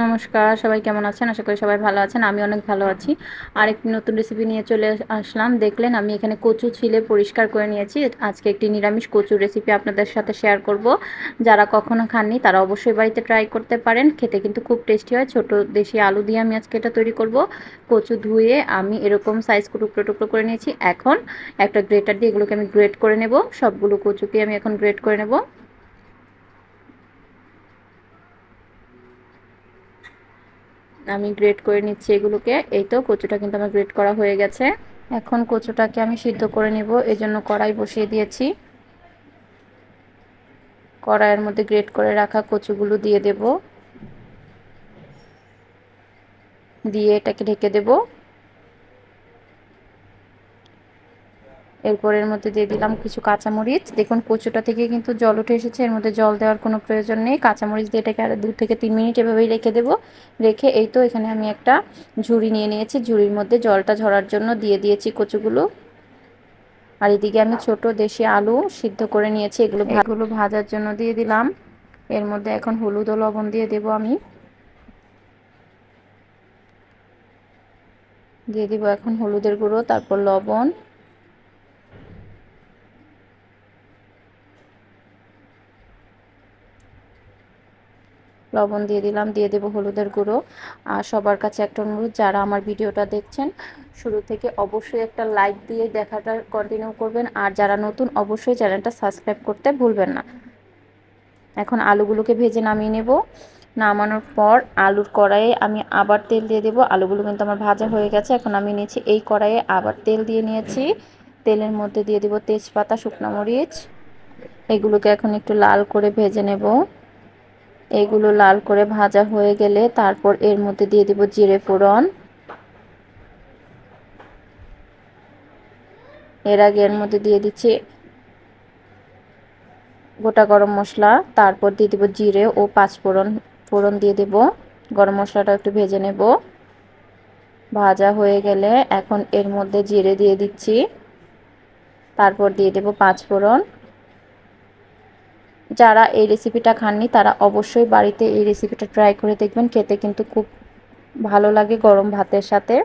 নমস্কার, সবাই কেমন আছেন? আশা করি সবাই ভালো আছেন। আমি অনেক ভালো আছি। আরেকটি নতুন রেসিপি নিয়ে চলে আসলাম। দেখলেন আমি এখানে কচু ছিলে পরিষ্কার করে নিয়েছি। আজকে একটি নিরামিষ কচুর রেসিপি আপনাদের সাথে শেয়ার করব। যারা কখনো খাননি তারা অবশ্যই বাড়িতে ট্রাই করতে পারেন। খেতে কিন্তু খুব টেস্টি হয়। ছোট দেশি আলু দিয়ে আমি আজকে এটা তৈরি করব। কচু ধুয়ে আমি এরকম সাইজ টুকরো টুকরো করে নিয়েছি। এখন একটা গ্রেটার দিয়ে এগুলোকে আমি গ্রেট করে নেব। সবগুলো কচুকে আমি এখন গ্রেট করে নেব। আমি গ্রেট করে নিচ্ছি এগুলোকে। এই তো কচুটা কিন্তু আমার গ্রেট করা হয়ে গেছে। এখন কচুটাকে আমি সিদ্ধ করে নেব, এজন্য কড়াই বসিয়ে দিয়েছি। কড়াইয়ের মধ্যে গ্রেট করে রাখা কচুগুলো দিয়ে দেব, দিয়ে এটাকে ঢেকে দেব। এরপর এর মধ্যে দিয়ে দিলাম কিছু কাঁচামরিচ। দেখুন কচুটা থেকে কিন্তু জল উঠে এসেছে, এর মধ্যে জল দেওয়ার কোনো প্রয়োজন নেই। কাঁচামরিচ দিয়ে এটাকে আরও 2 থেকে 3 মিনিট এভাবেই রেখে দেব। রেখে এই তো এখানে আমি একটা ঝুড়ি নিয়ে নিয়েছি। ঝুড়ির মধ্যে জলটা ঝরার জন্য দিয়ে দিয়েছি কচুগুলো। আর এদিকে আমি ছোট দেশি আলু সিদ্ধ করে নিয়েছি, এগুলো ভাজার জন্য দিয়ে দিলাম। এর মধ্যে এখন হলুদ ও লবণ দিয়ে দেব। আমি দিয়ে দিব এখন হলুদের গুঁড়ো, তারপর লবণ, লবণ দিয়ে দিলাম, দিয়ে দেব হলুদের গুঁড়ো। আর সবার কাছে একটা অনুরোধ, যারা আমার ভিডিওটা দেখছেন শুরু থেকে অবশ্যই একটা লাইক দিয়ে দেখাটা কন্টিনিউ করবেন। আর যারা নতুন অবশ্যই চ্যানেলটা সাবস্ক্রাইব করতে ভুলবেন না। এখন আলুগুলোকে ভেজে নামিয়ে নেব। নামানোর পর আলুর কড়াইয়ে আমি আবার তেল দিয়ে দেব। আলুগুলো কিন্তু আমার ভাজা হয়ে গেছে। এখন আমি নিয়েছি এই কড়াইয়ে আবার তেল দিয়ে নিয়েছি। তেলের মধ্যে দিয়ে দেব তেজপাতা, শুকনো মরিচ। এগুলোকে এখন একটু লাল করে ভেজে নেব। এগুলো লাল করে ভাজা হয়ে গেলে তারপর এর মধ্যে দিয়ে দেব জিরে ফোড়ন। এর আগে এর মধ্যে দিয়ে দিচ্ছি গোটা গরম মশলা, তারপর দিয়ে দেব জিরে ও 5 ফোড়ন দিয়ে দেব। গরম মশলাটা একটু ভেজে নেব। ভাজা হয়ে গেলে এখন এর মধ্যে জিরে দিয়ে দিচ্ছি, তারপর দিয়ে দেব 5 ফোড়ন। যারা এই রেসিপিটা খাননি তারা অবশ্যই বাড়িতে এই রেসিপিটা ট্রাই করে দেখবেন। খেতে কিন্তু খুব ভালো লাগে গরম ভাতের সাথে।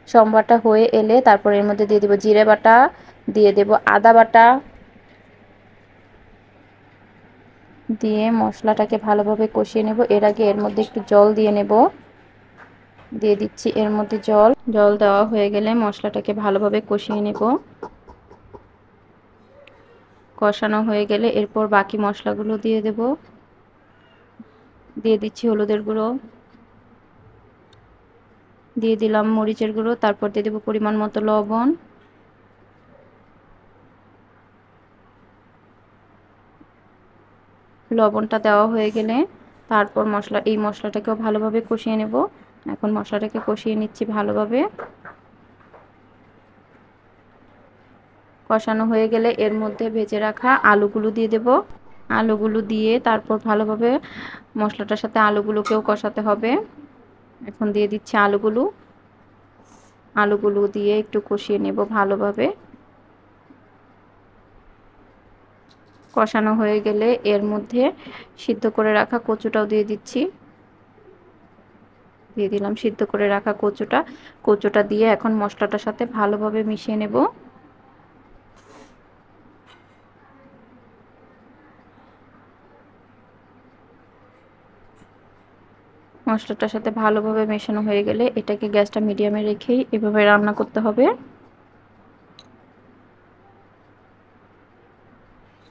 সম্বারটা হয়ে এলে তারপর এর মধ্যে দিয়ে দেব জিরে বাটা, দিয়ে দেব আদা বাটা, দিয়ে মশলাটাকে ভালোভাবে কষিয়ে নেব। এর আগে এর মধ্যে একটু জল দিয়ে নেব। দিয়ে দিচ্ছি এর মধ্যে জল। জল দেওয়া হয়ে গেলে মশলাটাকে ভালোভাবে কষিয়ে নেব। কষানো হয়ে গেলে এরপর বাকি মশলাগুলো দিয়ে দেব। দিয়ে দিচ্ছি হলুদের গুঁড়ো, দিয়ে দিলাম মরিচের গুঁড়ো, তারপর দিয়ে দেব পরিমাণ মতো লবণ। লবণটা দেওয়া হয়ে গেলে তারপর এই মশলাটাকেও ভালোভাবে কষিয়ে নেব। এখন মশলাটাকে কষিয়ে নিচ্ছি ভালোভাবে। কষানো হয়ে গেলে এর মধ্যে ভেজে রাখা আলুগুলো দিয়ে দেব। আলুগুলো দিয়ে তারপর ভালোভাবে মশলাটার সাথে আলুগুলোকেও কষাতে হবে। এখন দিয়ে দিচ্ছি আলুগুলো দিয়ে একটু কষিয়ে নেব ভালোভাবে। কষানো হয়ে গেলে এর মধ্যে সিদ্ধ করে রাখা কচুটাও দিয়ে দিচ্ছি। দিয়ে দিলাম সিদ্ধ করে রাখা কচুটা দিয়ে এখন মশলাটার সাথে ভালোভাবে মিশিয়ে নেব। মশলাটার সাথে ভালোভাবে মেশানো হয়ে গেলে এটাকে গ্যাসটা মিডিয়ামে রেখেই এভাবে রান্না করতে হবে।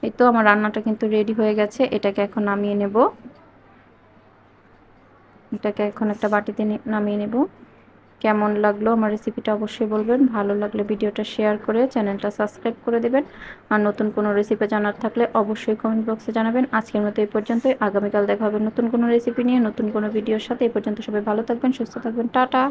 এই তো আমার রান্নাটা কিন্তু রেডি হয়ে গেছে। এটাকে এখন নামিয়ে নেব। এটাকে এখন একটা বাটিতে নামিয়ে নেব। কেমন লাগলো আমার রেসিপিটা অবশ্যই বলবেন। ভালো লাগলে ভিডিওটা শেয়ার করে চ্যানেলটা সাবস্ক্রাইব করে দেবেন। আর নতুন কোনো রেসিপি জানার থাকলে অবশ্যই কমেন্ট বক্সে জানাবেন। আজকের মতো এই পর্যন্তই। আগামীকাল দেখা হবে নতুন কোনো রেসিপি নিয়ে, নতুন কোনো ভিডিওর সাথে। এই পর্যন্ত সবাই ভালো থাকবেন, সুস্থ থাকবেন। টাটা।